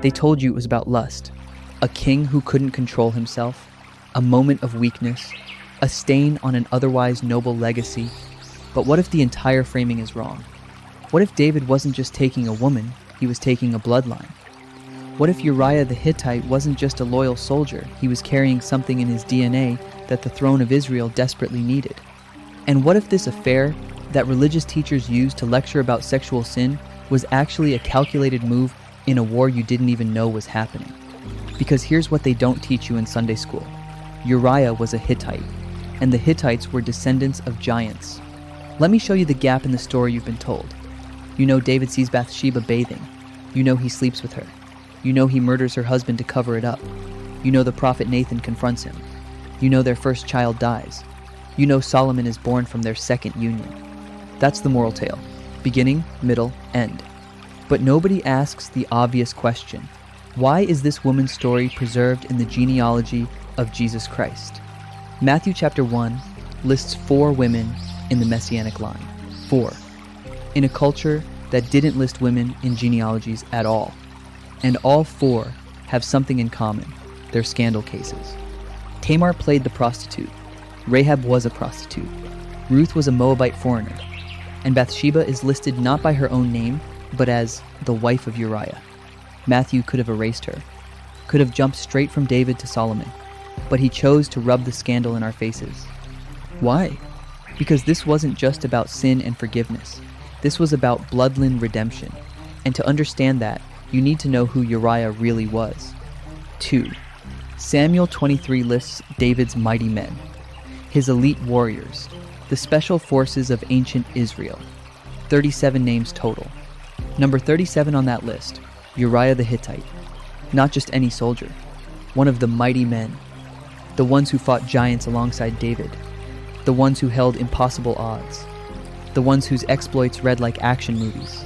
They told you it was about lust, a king who couldn't control himself, a moment of weakness, a stain on an otherwise noble legacy. But what if the entire framing is wrong? What if David wasn't just taking a woman, he was taking a bloodline? What if Uriah the Hittite wasn't just a loyal soldier, he was carrying something in his DNA that the throne of Israel desperately needed? And what if this affair that religious teachers used to lecture about sexual sin was actually a calculated move in a war you didn't even know was happening? Because here's what they don't teach you in Sunday school. Uriah was a Hittite, and the Hittites were descendants of giants. Let me show you the gap in the story you've been told. You know David sees Bathsheba bathing. You know he sleeps with her. You know he murders her husband to cover it up. You know the prophet Nathan confronts him. You know their first child dies. You know Solomon is born from their second union. That's the moral tale. Beginning, middle, end. But nobody asks the obvious question. Why is this woman's story preserved in the genealogy of Jesus Christ? Matthew chapter 1 lists 4 women in the Messianic line. 4. In a culture that didn't list women in genealogies at all. And all 4 have something in common. They're scandal cases. Tamar played the prostitute. Rahab was a prostitute. Ruth was a Moabite foreigner. And Bathsheba is listed not by her own name, but as the wife of Uriah. Matthew could have erased her, could have jumped straight from David to Solomon, but he chose to rub the scandal in our faces. Why? Because this wasn't just about sin and forgiveness. This was about bloodline redemption. And to understand that, you need to know who Uriah really was. 2. Samuel 23 lists David's mighty men, his elite warriors, the special forces of ancient Israel. 37 names total. Number 37 on that list, Uriah the Hittite. Not just any soldier, one of the mighty men, the ones who fought giants alongside David, the ones who held impossible odds, the ones whose exploits read like action movies.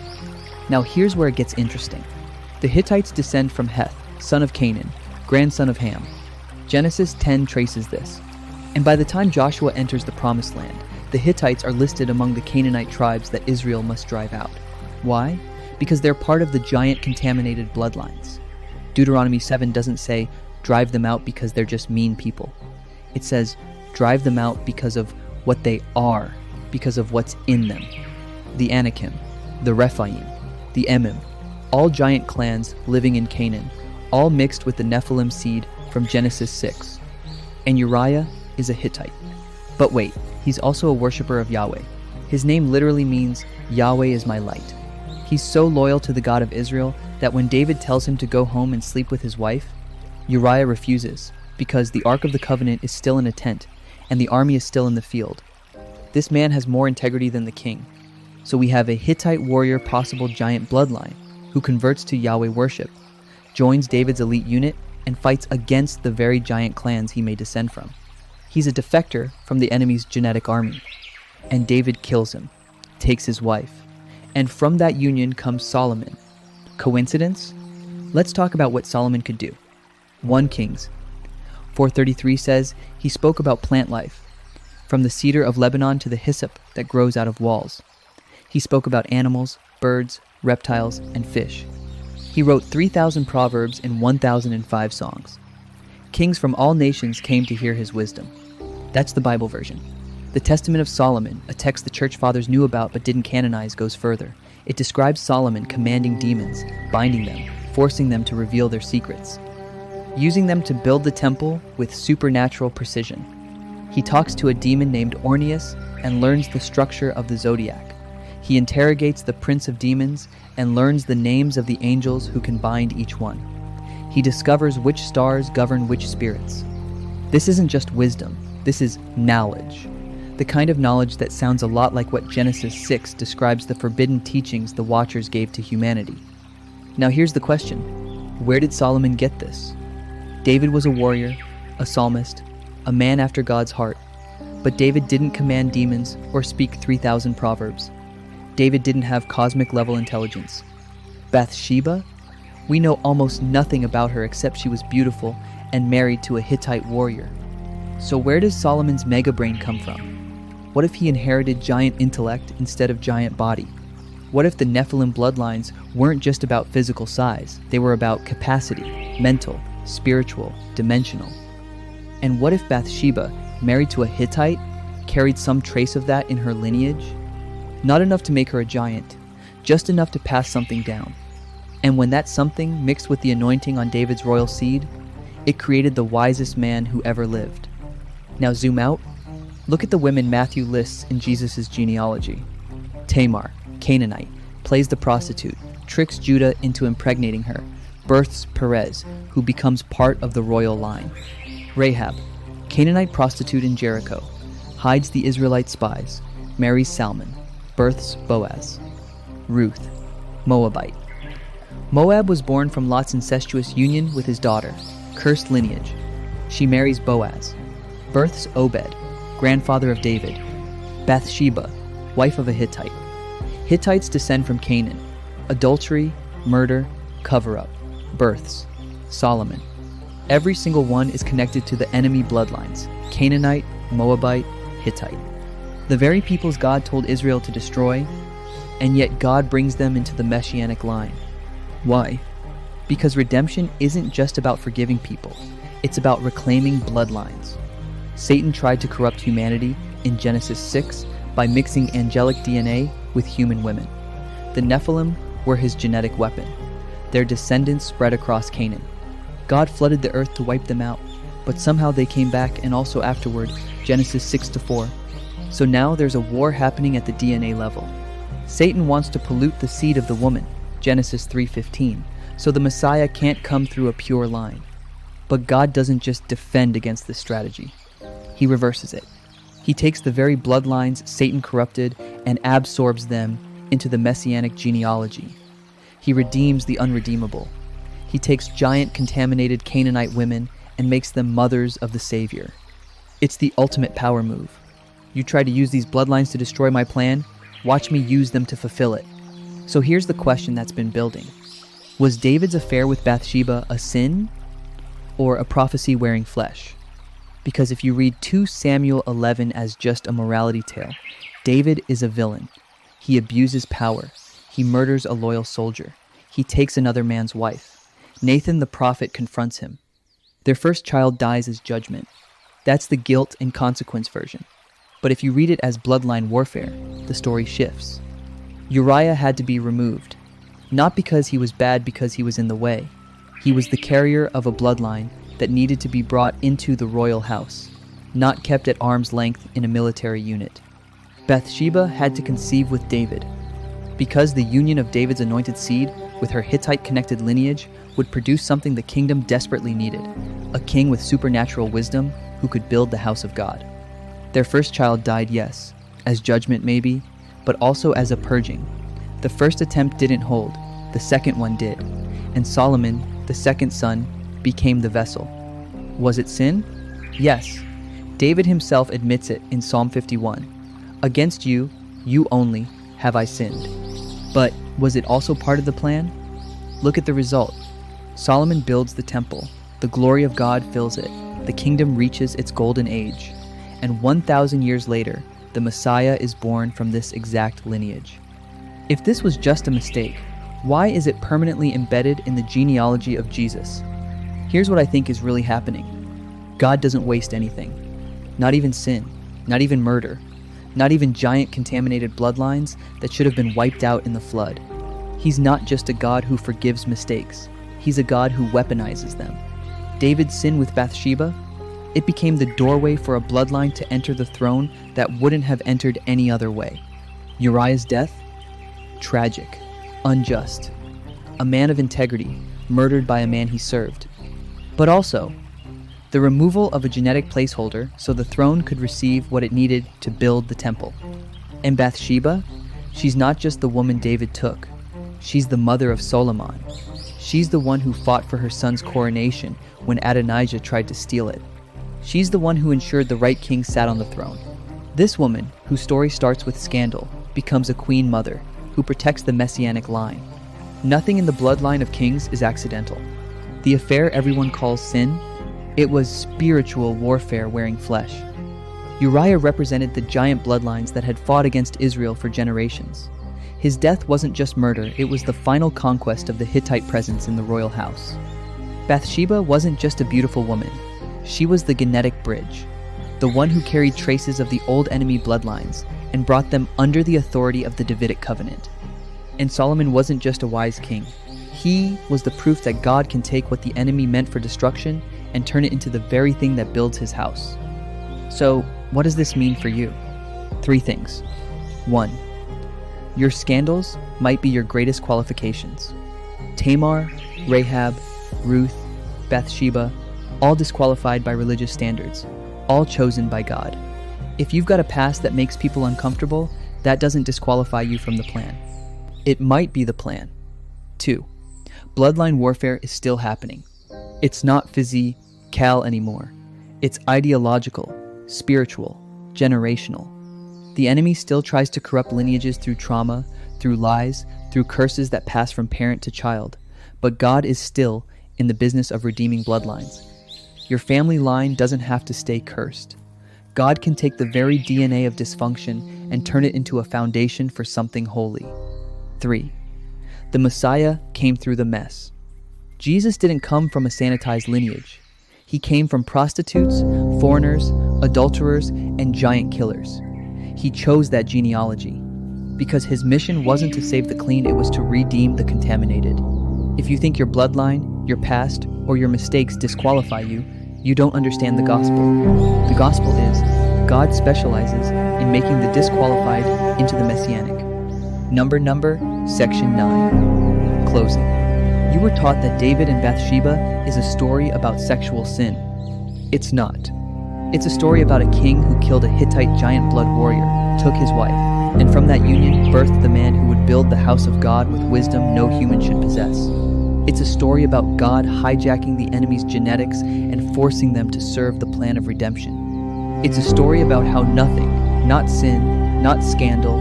Now here's where it gets interesting. The Hittites descend from Heth, son of Canaan, grandson of Ham. Genesis 10 traces this. And by the time Joshua enters the Promised Land, the Hittites are listed among the Canaanite tribes that Israel must drive out. Why? Because they're part of the giant contaminated bloodlines. Deuteronomy 7 doesn't say, drive them out because they're just mean people. It says, drive them out because of what they are, because of what's in them. The Anakim, the Rephaim, the Emim, all giant clans living in Canaan, all mixed with the Nephilim seed from Genesis 6. And Uriah is a Hittite. But wait, he's also a worshiper of Yahweh. His name literally means, Yahweh is my light. He's so loyal to the God of Israel that when David tells him to go home and sleep with his wife, Uriah refuses because the Ark of the Covenant is still in a tent and the army is still in the field. This man has more integrity than the king. So we have a Hittite warrior, possible giant bloodline, who converts to Yahweh worship, joins David's elite unit, and fights against the very giant clans he may descend from. He's a defector from the enemy's genetic army. And David kills him, takes his wife. And from that union comes Solomon. Coincidence? Let's talk about what Solomon could do. 1 Kings 4:33 says, he spoke about plant life, from the cedar of Lebanon to the hyssop that grows out of walls. He spoke about animals, birds, reptiles, and fish. He wrote 3,000 proverbs and 1,005 songs. Kings from all nations came to hear his wisdom. That's the Bible version. The Testament of Solomon, a text the church fathers knew about but didn't canonize, goes further. It describes Solomon commanding demons, binding them, forcing them to reveal their secrets, using them to build the temple with supernatural precision. He talks to a demon named Orneus and learns the structure of the zodiac. He interrogates the prince of demons and learns the names of the angels who can bind each one. He discovers which stars govern which spirits. This isn't just wisdom, this is knowledge. The kind of knowledge that sounds a lot like what Genesis 6 describes the forbidden teachings the Watchers gave to humanity. Now here's the question. Where did Solomon get this? David was a warrior, a psalmist, a man after God's heart. But David didn't command demons or speak 3,000 proverbs. David didn't have cosmic level intelligence. Bathsheba? We know almost nothing about her except she was beautiful and married to a Hittite warrior. So where does Solomon's mega brain come from? What if he inherited giant intellect instead of giant body? What if the Nephilim bloodlines weren't just about physical size. They were about capacity, mental, spiritual, dimensional. And what if Bathsheba, married to a Hittite, carried some trace of that in her lineage? Not enough to make her a giant, just enough to pass something down. And when that something mixed with the anointing on David's royal seed, it created the wisest man who ever lived. Now zoom out. Look at the women Matthew lists in Jesus' genealogy. Tamar, Canaanite, plays the prostitute, tricks Judah into impregnating her, births Perez, who becomes part of the royal line. Rahab, Canaanite prostitute in Jericho, hides the Israelite spies, marries Salmon, births Boaz. Ruth, Moabite. Moab was born from Lot's incestuous union with his daughter, cursed lineage. She marries Boaz, births Obed, grandfather of David. Bathsheba, wife of a Hittite. Hittites descend from Canaan. Adultery, murder, cover-up, births Solomon. Every single one is connected to the enemy bloodlines: Canaanite, Moabite, Hittite. The very peoples God told Israel to destroy, and yet God brings them into the messianic line. Why? Because redemption isn't just about forgiving people, it's about reclaiming bloodlines. Satan tried to corrupt humanity in Genesis 6 by mixing angelic DNA with human women. The Nephilim were his genetic weapon. Their descendants spread across Canaan. God flooded the earth to wipe them out, but somehow they came back, and also afterward, Genesis 6-4. So now there's a war happening at the DNA level. Satan wants to pollute the seed of the woman, Genesis 3:15, so the Messiah can't come through a pure line. But God doesn't just defend against this strategy. He reverses it. He takes the very bloodlines Satan corrupted and absorbs them into the messianic genealogy. He redeems the unredeemable. He takes giant contaminated Canaanite women and makes them mothers of the Savior. It's the ultimate power move. You try to use these bloodlines to destroy my plan? Watch me use them to fulfill it. So here's the question that's been building. Was David's affair with Bathsheba a sin or a prophecy wearing flesh? Because if you read 2 Samuel 11 as just a morality tale, David is a villain. He abuses power. He murders a loyal soldier. He takes another man's wife. Nathan the prophet confronts him. Their first child dies as judgment. That's the guilt and consequence version. But if you read it as bloodline warfare, the story shifts. Uriah had to be removed, not because he was bad, because he was in the way. He was the carrier of a bloodline that needed to be brought into the royal house, not kept at arm's length in a military unit. Bathsheba had to conceive with David, because the union of David's anointed seed with her Hittite-connected lineage would produce something the kingdom desperately needed, a king with supernatural wisdom who could build the house of God. Their first child died, yes, as judgment maybe, but also as a purging. The first attempt didn't hold, the second one did, and Solomon, the second son, became the vessel. Was it sin? Yes. David himself admits it in Psalm 51. Against you, you only, have I sinned. But was it also part of the plan? Look at the result. Solomon builds the temple. The glory of God fills it. The kingdom reaches its golden age. And 1,000 years later, the Messiah is born from this exact lineage. If this was just a mistake, why is it permanently embedded in the genealogy of Jesus? Here's what I think is really happening. God doesn't waste anything. Not even sin, not even murder, not even giant contaminated bloodlines that should have been wiped out in the flood. He's not just a God who forgives mistakes. He's a God who weaponizes them. David's sin with Bathsheba, it became the doorway for a bloodline to enter the throne that wouldn't have entered any other way. Uriah's death? Tragic, unjust. A man of integrity, murdered by a man he served. But also, the removal of a genetic placeholder so the throne could receive what it needed to build the temple. And Bathsheba? She's not just the woman David took. She's the mother of Solomon. She's the one who fought for her son's coronation when Adonijah tried to steal it. She's the one who ensured the right king sat on the throne. This woman, whose story starts with scandal, becomes a queen mother who protects the messianic line. Nothing in the bloodline of kings is accidental. The affair everyone calls sin, it was spiritual warfare wearing flesh. Uriah represented the giant bloodlines that had fought against Israel for generations. His death wasn't just murder, it was the final conquest of the Hittite presence in the royal house. Bathsheba wasn't just a beautiful woman. She was the genetic bridge, the one who carried traces of the old enemy bloodlines and brought them under the authority of the Davidic covenant. And Solomon wasn't just a wise king. He was the proof that God can take what the enemy meant for destruction and turn it into the very thing that builds his house. So, what does this mean for you? 3 things. 1. Your scandals might be your greatest qualifications. Tamar, Rahab, Ruth, Bathsheba, all disqualified by religious standards, all chosen by God. If you've got a past that makes people uncomfortable, that doesn't disqualify you from the plan. It might be the plan. 2. Bloodline warfare is still happening. It's not physical anymore. It's ideological, spiritual, generational. The enemy still tries to corrupt lineages through trauma, through lies, through curses that pass from parent to child. But God is still in the business of redeeming bloodlines. Your family line doesn't have to stay cursed. God can take the very DNA of dysfunction and turn it into a foundation for something holy. 3. The Messiah came through the mess. Jesus didn't come from a sanitized lineage. He came from prostitutes, foreigners, adulterers, and giant killers. He chose that genealogy because his mission wasn't to save the clean, it was to redeem the contaminated. If you think your bloodline, your past, or your mistakes disqualify you, you don't understand the gospel. The gospel is God specializes in making the disqualified into the messianic. Number, section 9. Closing. You were taught that David and Bathsheba is a story about sexual sin. It's not. It's a story about a king who killed a Hittite giant blood warrior, took his wife, and from that union birthed the man who would build the house of God with wisdom no human should possess. It's a story about God hijacking the enemy's genetics and forcing them to serve the plan of redemption. It's a story about how nothing, not sin, not scandal,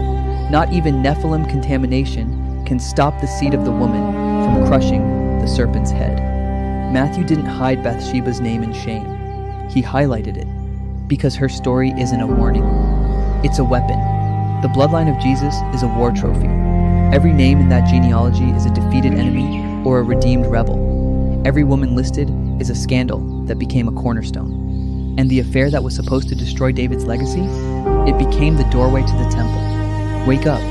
not even Nephilim contamination, can stop the seed of the woman from crushing the serpent's head. Matthew didn't hide Bathsheba's name in shame. He highlighted it because her story isn't a warning. It's a weapon. The bloodline of Jesus is a war trophy. Every name in that genealogy is a defeated enemy or a redeemed rebel. Every woman listed is a scandal that became a cornerstone. And the affair that was supposed to destroy David's legacy, it became the doorway to the temple. Wake up.